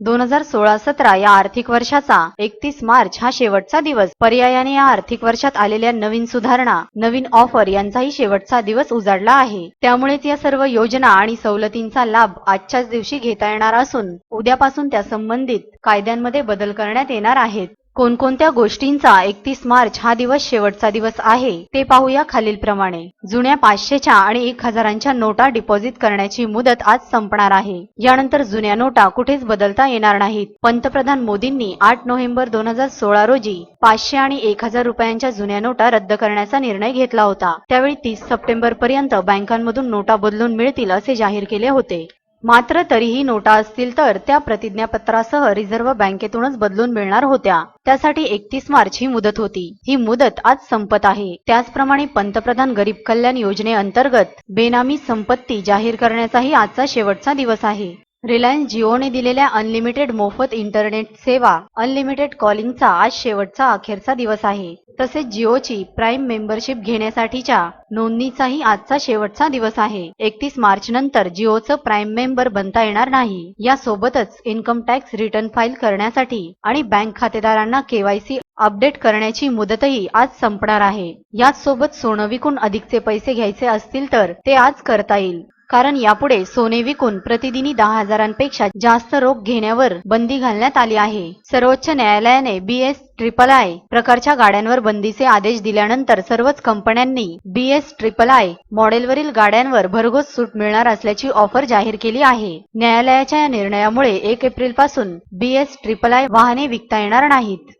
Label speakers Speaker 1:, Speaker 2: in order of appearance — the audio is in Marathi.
Speaker 1: 2016-17 या आर्थिक वर्षाचा 31 मार्च हा शेवटचा दिवस. पर्यायाने या आर्थिक वर्षात आलेल्या नवीन सुधारणा, नवीन ऑफर यांचाही शेवटचा दिवस उजाडला आहे. त्यामुळेच या सर्व योजना आणि सवलतींचा लाभ आजच्याच दिवशी घेता येणार असून उद्यापासून त्या संबंधित कायद्यांमध्ये बदल करण्यात येणार आहेत. कोणकोणत्या गोष्टींचा 31 मार्च हा दिवस शेवटचा दिवस आहे ते पाहूया खालीलप्रमाणे. जुन्या 500च्या आणि 1000च्या नोटा डिपॉझिट करण्याची मुदत आज संपणार आहे. यानंतर जुन्या नोटा कुठेच बदलता येणार नाहीत. पंतप्रधान मोदींनी 8 नोव्हेंबर 2016 रोजी 500 आणि 1000 रुपयांच्या जुन्या नोटा रद्द करण्याचा निर्णय घेतला होता. त्यावेळी 30 सप्टेंबर पर्यंत बँकांमधून नोटा बदलून मिळतील असे जाहीर केले होते. मात्र तरीही नोटा असतील तर त्या प्रतिज्ञापत्रासह रिझर्व्ह बँकेतूनच बदलून मिळणार होत्या. त्यासाठी 31 मार्च ही मुदत होती. ही मुदत आज संपत आहे. त्याचप्रमाणे पंतप्रधान गरीब कल्याण योजनेअंतर्गत बेनामी संपत्ती जाहीर करण्याचाही आजचा शेवटचा दिवस आहे. रिलायन्स जिओने दिलेल्या अनलिमिटेड मोफत इंटरनेट सेवा अनलिमिटेड कॉलिंगचा आज शेवटचा अखेरचा दिवस आहे. तसेच जिओची प्राईम मेंबरशिप घेण्यासाठीच्या नोंदणीचाही आजचा शेवटचा दिवस आहे. 31 मार्च नंतर जिओचं प्राईम मेंबर बनता येणार नाही. यासोबतच इन्कम टॅक्स रिटर्न फाईल करण्यासाठी आणि बँक खातेदारांना केवायसी अपडेट करण्याची मुदतही आज संपणार आहे. याचसोबत सोनं विकून अधिकचे पैसे घ्यायचे असतील तर ते आज करता येईल. कारण यापुढे सोने विकून प्रतिदिनी 10,000पेक्षा जास्त रोख घेण्यावर बंदी घालण्यात आली आहे. सर्वोच्च न्यायालयाने BS-III प्रकारच्या गाड्यांवर बंदीचे आदेश दिल्यानंतर सर्वच कंपन्यांनी BS-III मॉडेलवरील गाड्यांवर भरघोस सूट मिळणार असल्याची ऑफर जाहीर केली आहे. न्यायालयाच्या या निर्णयामुळे 1 एप्रिलपासून BS-III वाहने विकता येणार नाहीत.